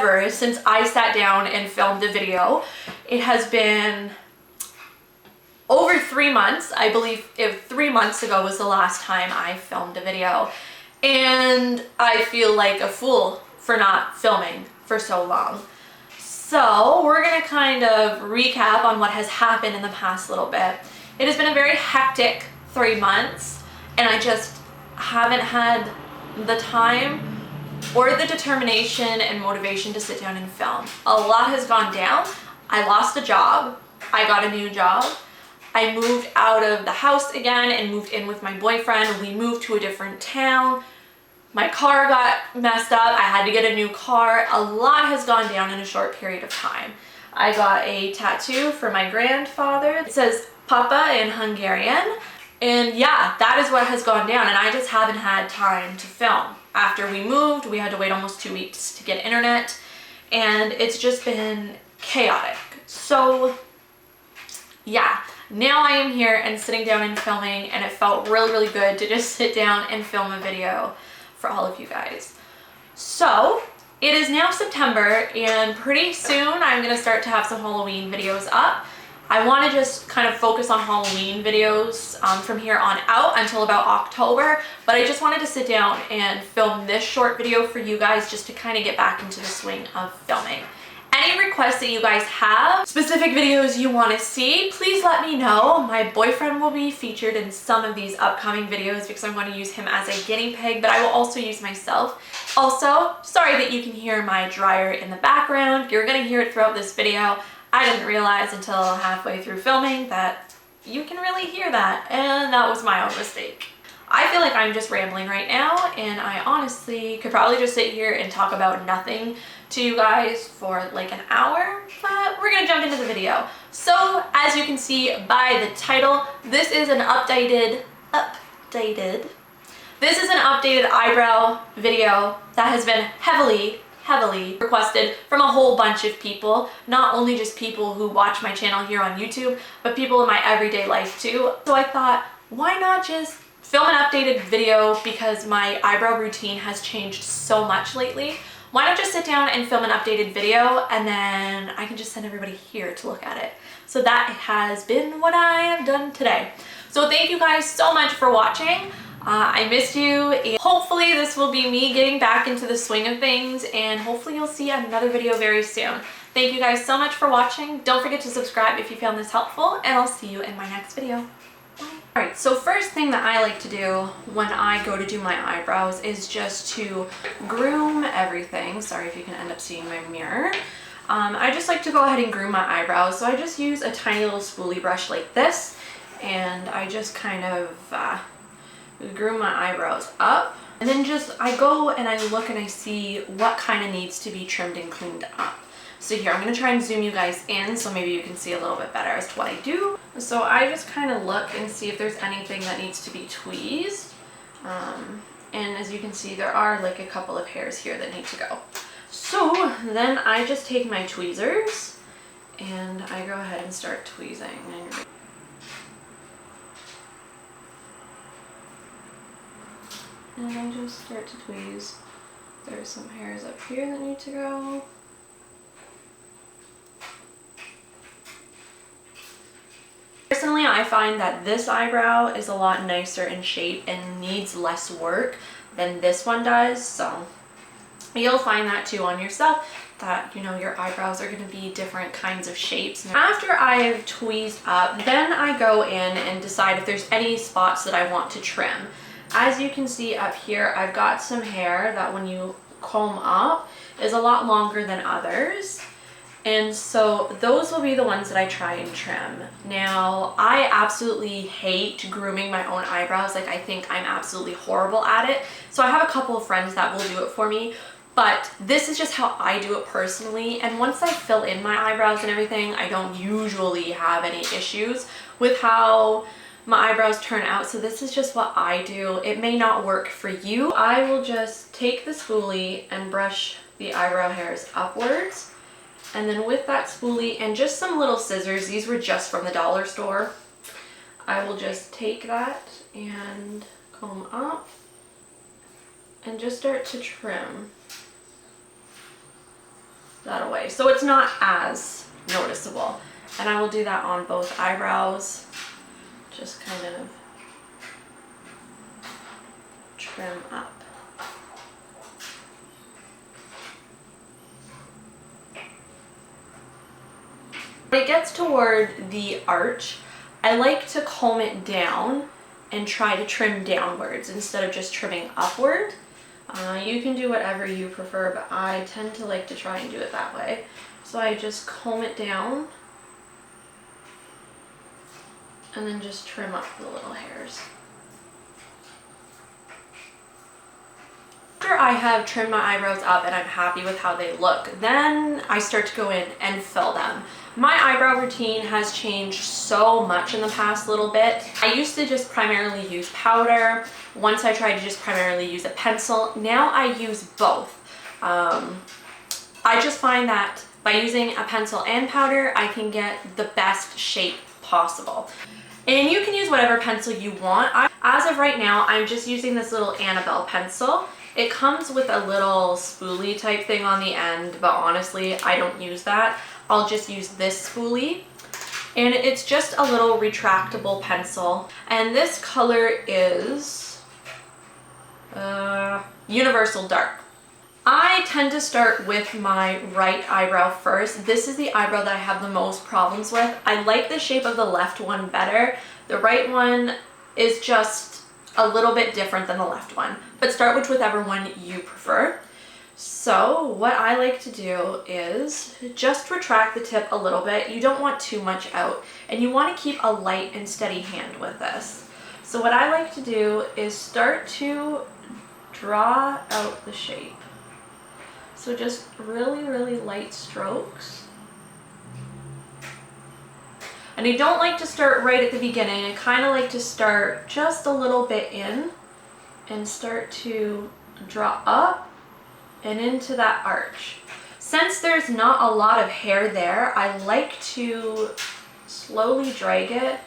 ever since I sat down and filmed a video. It has been over 3 months. I believe 3 months ago was the last time I filmed a video. And I feel like a fool for not filming for so long. So we're gonna kind of recap on what has happened in the past little bit. It has been a very hectic 3 months, and I just haven't had the time or the determination and motivation to sit down and film. A lot has gone down. I lost a job. I got a new job. I moved out of the house again and moved in with my boyfriend. We moved to a different town. My car got messed up. I had to get a new car. A lot has gone down in a short period of time. I got a tattoo for my grandfather. It says Papa in Hungarian. And yeah, that is what has gone down, and I just haven't had time to film. After we moved, we had to wait almost 2 weeks to get internet, and it's just been chaotic. So yeah, now I am here and sitting down and filming, and it felt really, really good to just sit down and film a video for all of you guys. So it is now September, and pretty soon I'm gonna start to have some Halloween videos up. I want to just kind of focus on Halloween videos from here on out until about October, but I just wanted to sit down and film this short video for you guys just to kind of get back into the swing of filming. Any requests that you guys have, specific videos you want to see, please let me know. My boyfriend will be featured in some of these upcoming videos because I'm going to use him as a guinea pig, but I will also use myself. Also, sorry that you can hear my dryer in the background. You're going to hear it throughout this video. I didn't realize until halfway through filming that you can really hear that, and that was my own mistake. I feel like I'm just rambling right now, and I honestly could probably just sit here and talk about nothing to you guys for like an hour, but we're gonna jump into the video. So as you can see by the title, this is an updated eyebrow video that has been heavily requested from a whole bunch of people, not only just people who watch my channel here on YouTube, but people in my everyday life too. So I thought, why not just film an updated video, because my eyebrow routine has changed so much lately. Why not just sit down and film an updated video, and then I can just send everybody here to look at it. So that has been what I have done today. So thank you guys so much for watching. I missed you, and hopefully this will be me getting back into the swing of things, and hopefully you'll see another video very soon. Thank you guys so much for watching. Don't forget to subscribe if you found this helpful, and I'll see you in my next video. Bye. Alright, so first thing that I like to do when I go to do my eyebrows is just to groom everything. Sorry if you can end up seeing my mirror. I just like to go ahead and groom my eyebrows, so I just use a tiny little spoolie brush like this, and I just kind of groom my eyebrows up, and then I go and I look and I see what kind of needs to be trimmed and cleaned up. So here, I'm going to try and zoom you guys in so maybe you can see a little bit better as to what I do. So I just kind of look and see if there's anything that needs to be tweezed, and as you can see, there are like a couple of hairs here that need to go. So then I just take my tweezers and I go ahead and start tweezing. And I just start to tweeze. There's some hairs up here that need to go. Personally, I find that this eyebrow is a lot nicer in shape and needs less work than this one does. So you'll find that too on yourself, that you know your eyebrows are going to be different kinds of shapes. After I've tweezed up, then I go in and decide if there's any spots that I want to trim. As you can see up here, I've got some hair that when you comb up is a lot longer than others. And so those will be the ones that I try and trim. Now, I absolutely hate grooming my own eyebrows. Like, I think I'm absolutely horrible at it. So I have a couple of friends that will do it for me. But this is just how I do it personally. And once I fill in my eyebrows and everything, I don't usually have any issues with how my eyebrows turn out. So this is just what I do. It may not work for you. I will just take the spoolie and brush the eyebrow hairs upwards, and then with that spoolie and just some little scissors, these were just from the dollar store, I will just take that and comb up and just start to trim. that away. So it's not as noticeable. And I will do that on both eyebrows. Just kind of trim up. When it gets toward the arch, I like to comb it down and try to trim downwards instead of just trimming upward. You can do whatever you prefer, but I tend to like to try and do it that way. So I just comb it down and then just trim up the little hairs. After I have trimmed my eyebrows up and I'm happy with how they look, then I start to go in and fill them. My eyebrow routine has changed so much in the past little bit. I used to just primarily use powder. Once I tried to just primarily use a pencil. Now I use both. I just find that by using a pencil and powder, I can get the best shape possible. And you can use whatever pencil you want. As of right now, I'm just using this little Annabelle pencil. It comes with a little spoolie type thing on the end, but honestly, I don't use that. I'll just use this spoolie. And it's just a little retractable pencil. And this color is Universal Dark. I tend to start with my right eyebrow first. This is the eyebrow that I have the most problems with. I like the shape of the left one better. The right one is just a little bit different than the left one, but start with whichever one you prefer. So what I like to do is just retract the tip a little bit. You don't want too much out, and you want to keep a light and steady hand with this. So what I like to do is start to draw out the shape. So just really, really light strokes. And I don't like to start right at the beginning. I kind of like to start just a little bit in and start to draw up and into that arch. Since there's not a lot of hair there, I like to slowly drag it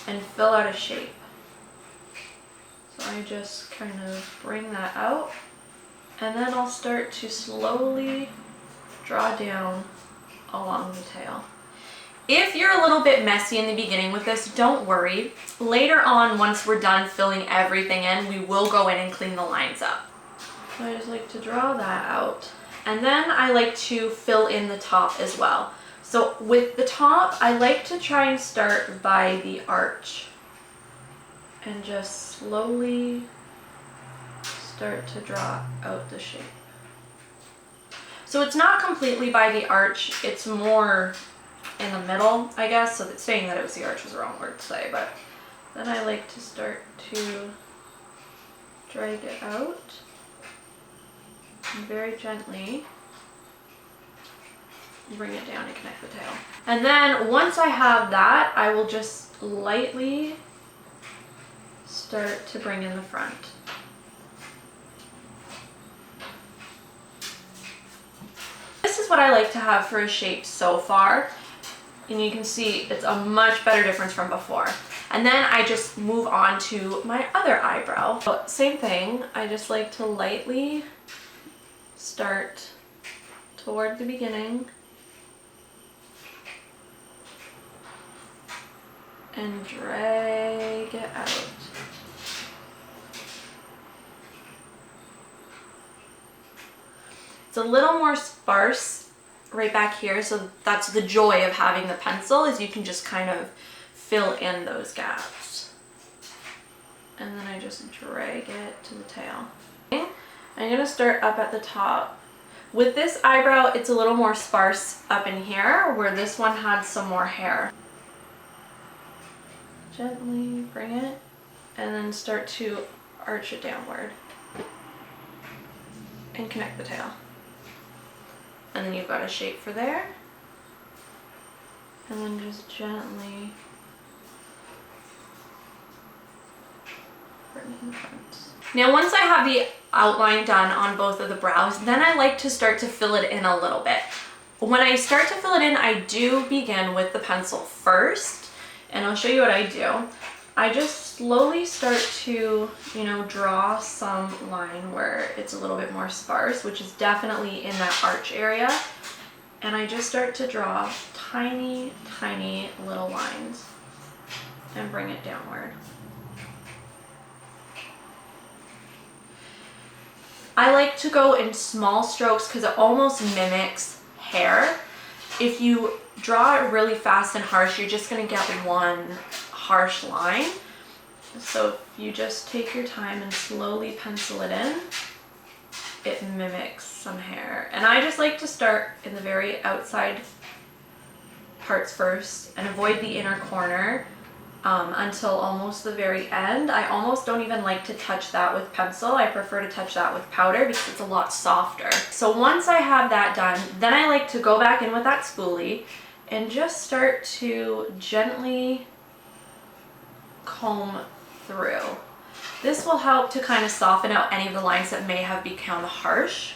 and fill out a shape. So I just kind of bring that out, and then I'll start to slowly draw down along the tail. If you're a little bit messy in the beginning with this, don't worry. Later on, once we're done filling everything in, we will go in and clean the lines up. So I just like to draw that out. And then I like to fill in the top as well. So with the top, I like to try and start by the arch and just slowly start to draw out the shape. So it's not completely by the arch, it's more in the middle, I guess. So that saying that it was the arch was the wrong word to say, but then I like to start to drag it out and very gently bring it down and connect the tail. And then once I have that, I will just lightly start to bring in the front. This is what I like to have for a shape so far. And you can see it's a much better difference from before. And then I just move on to my other eyebrow. So same thing, I just like to lightly start toward the beginning and drag it out. It's a little more sparse right back here, so that's the joy of having the pencil, is you can just kind of fill in those gaps. And then I just drag it to the tail. Okay. I'm gonna start up at the top. With this eyebrow, it's a little more sparse up in here, where this one had some more hair. Gently bring it, and then start to arch it downward and connect the tail. And then you've got a shape for there. And then just gently bring it in front. Now once I have the outline done on both of the brows, then I like to start to fill it in a little bit. When I start to fill it in, I do begin with the pencil first, and I'll show you what I do. I just slowly start to, you know, draw some line where it's a little bit more sparse, which is definitely in that arch area. And I just start to draw tiny, tiny little lines and bring it downward. I like to go in small strokes because it almost mimics hair. If you draw it really fast and harsh, you're just going to get one harsh line. So if you just take your time and slowly pencil it in, it mimics some hair. And I just like to start in the very outside parts first and avoid the inner corner until almost the very end. I almost don't even like to touch that with pencil. I prefer to touch that with powder because it's a lot softer. So once I have that done, then I like to go back in with that spoolie and just start to gently comb through. This will help to kind of soften out any of the lines that may have become harsh.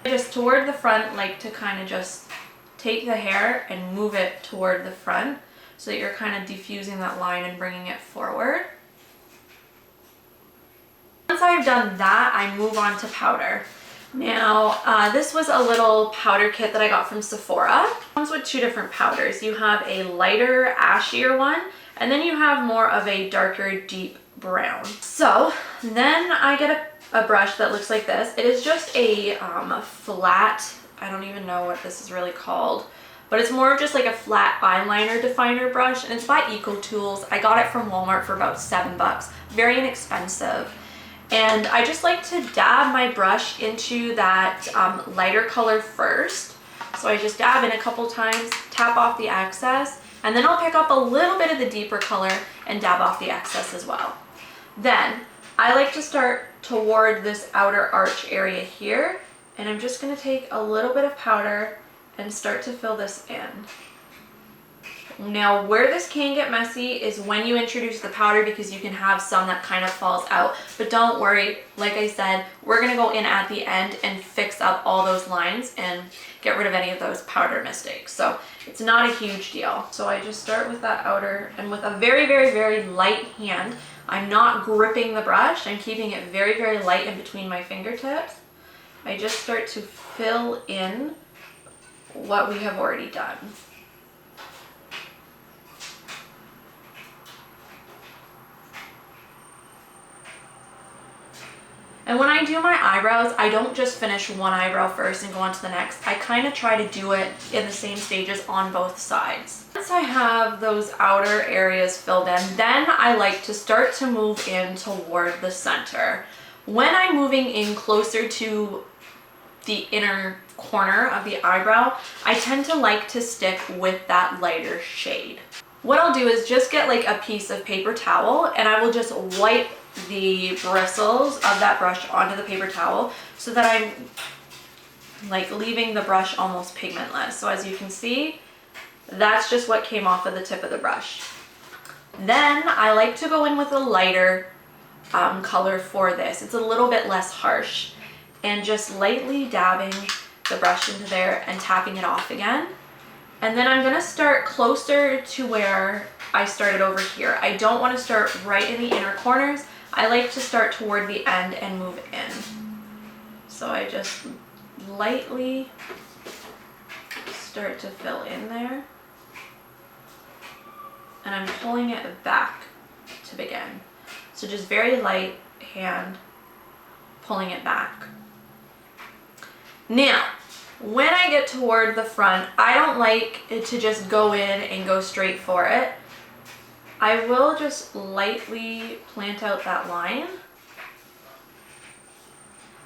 Just toward the front, like to kind of just take the hair and move it toward the front so that you're kind of diffusing that line and bringing it forward. Once I've done that, I move on to powder. Now, this was a little powder kit that I got from Sephora. It comes with two different powders. You have a lighter, ashier one, and then you have more of a darker, deep brown. So then I get a brush that looks like this. It is just a flat, I don't even know what this is really called, but it's more of just like a flat eyeliner definer brush, and it's by Eco Tools. I got it from Walmart for about $7, very inexpensive. And I just like to dab my brush into that lighter color first. So I just dab in a couple times, tap off the excess, and then I'll pick up a little bit of the deeper color and dab off the excess as well. Then I like to start toward this outer arch area here, and I'm just going to take a little bit of powder and start to fill this in. Now, where this can get messy is when you introduce the powder, because you can have some that kind of falls out, but don't worry, like I said, we're going to go in at the end and fix up all those lines and get rid of any of those powder mistakes. So it's not a huge deal. So I just start with that outer, and with a very, very, very light hand, I'm not gripping the brush, I'm keeping it very, very light in between my fingertips. I just start to fill in what we have already done. And when I do my eyebrows, I don't just finish one eyebrow first and go on to the next. I kind of try to do it in the same stages on both sides. Once I have those outer areas filled in, then I like to start to move in toward the center. When I'm moving in closer to the inner corner of the eyebrow, I tend to like to stick with that lighter shade. What I'll do is just get like a piece of paper towel, and I will just wipe the bristles of that brush onto the paper towel so that I'm like leaving the brush almost pigmentless. So as you can see, that's just what came off of the tip of the brush. Then I like to go in with a lighter color for this. It's a little bit less harsh, and just lightly dabbing the brush into there and tapping it off again. And then I'm gonna start closer to where I started over here. I don't want to start right in the inner corners. I like to start toward the end and move in. So I just lightly start to fill in there, and I'm pulling it back to begin. So just very light hand pulling it back. Now, when I get toward the front, I don't like it to just go in and go straight for it. I will just lightly plant out that line.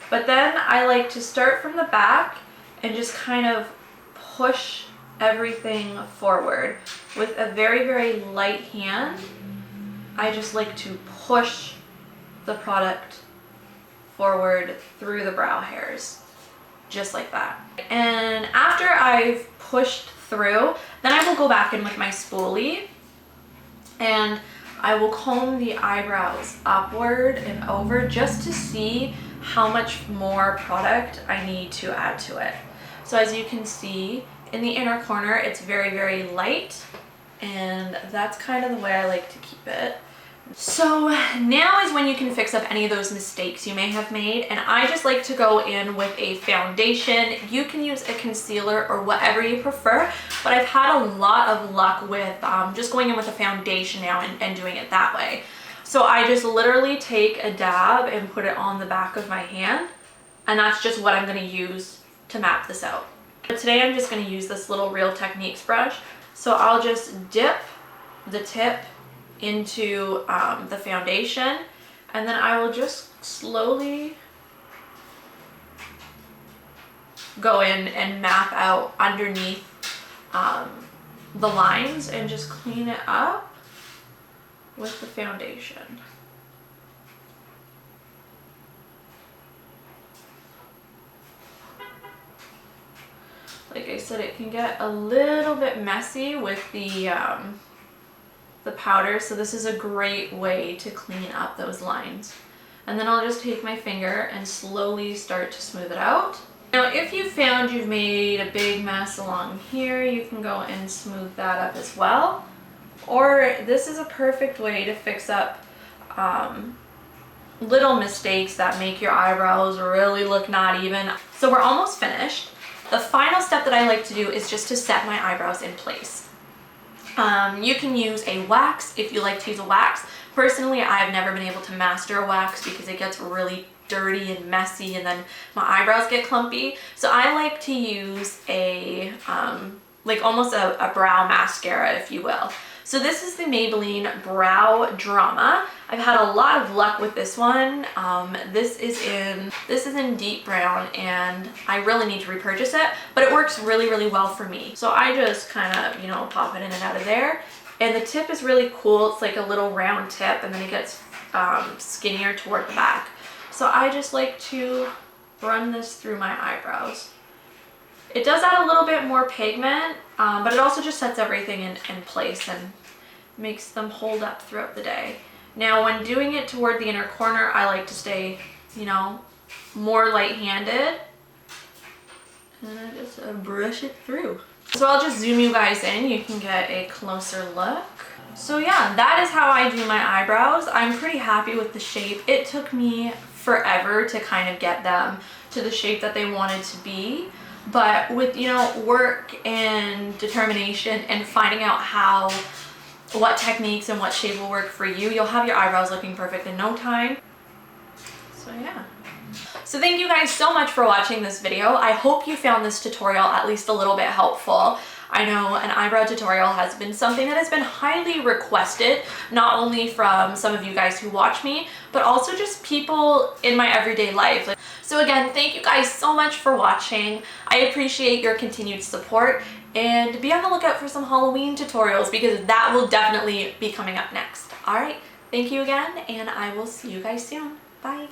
But then I like to start from the back and just kind of push everything forward. With a very, very light hand, I just like to push the product forward through the brow hairs, just like that. And after I've pushed through, then I will go back in with my spoolie, and I will comb the eyebrows upward and over just to see how much more product I need to add to it. So as you can see, in the inner corner, it's very, very light, and that's kind of the way I like to keep it. So now is when you can fix up any of those mistakes you may have made, and I just like to go in with a foundation. You can use a concealer or whatever you prefer, but I've had a lot of luck with just going in with a foundation now and doing it that way. So I just literally take a dab and put it on the back of my hand, and that's just what I'm going to use to map this out. But today I'm just going to use this little Real Techniques brush. So I'll just dip the tip into the foundation, and then I will just slowly go in and map out underneath the lines and just clean it up with the foundation. Like I said, it can get a little bit messy with the powder, so this is a great way to clean up those lines. And then I'll just take my finger and slowly start to smooth it out. Now, if you found you've made a big mess along here, you can go and smooth that up as well. Or this is a perfect way to fix up little mistakes that make your eyebrows really look not even. So we're almost finished. The final step that I like to do is just to set my eyebrows in place. You can use a wax if you like to use a wax. Personally, I've never been able to master a wax because it gets really dirty and messy, and then my eyebrows get clumpy. So I like to use a, like almost a brow mascara, if you will. So this is the Maybelline Brow Drama. I've had a lot of luck with this one. This is in deep brown, and I really need to repurchase it, but it works really, really well for me. So I just kind of, you know, pop it in and out of there. And the tip is really cool. It's like a little round tip, and then it gets skinnier toward the back. So I just like to run this through my eyebrows. It does add a little bit more pigment, but it also just sets everything in place and makes them hold up throughout the day. Now, when doing it toward the inner corner, I like to stay, you know, more light-handed, and I just brush it through. So I'll just zoom you guys in. You can get a closer look. So yeah, that is how I do my eyebrows. I'm pretty happy with the shape. It took me forever to kind of get them to the shape that they wanted to be. But with, you know, work and determination and finding out what techniques and what shape will work for you, you'll have your eyebrows looking perfect in no time. So yeah. So thank you guys so much for watching this video. I hope you found this tutorial at least a little bit helpful. I know an eyebrow tutorial has been something that has been highly requested, not only from some of you guys who watch me, but also just people in my everyday life. So again, thank you guys so much for watching. I appreciate your continued support, and be on the lookout for some Halloween tutorials because that will definitely be coming up next. All right, thank you again, and I will see you guys soon. Bye.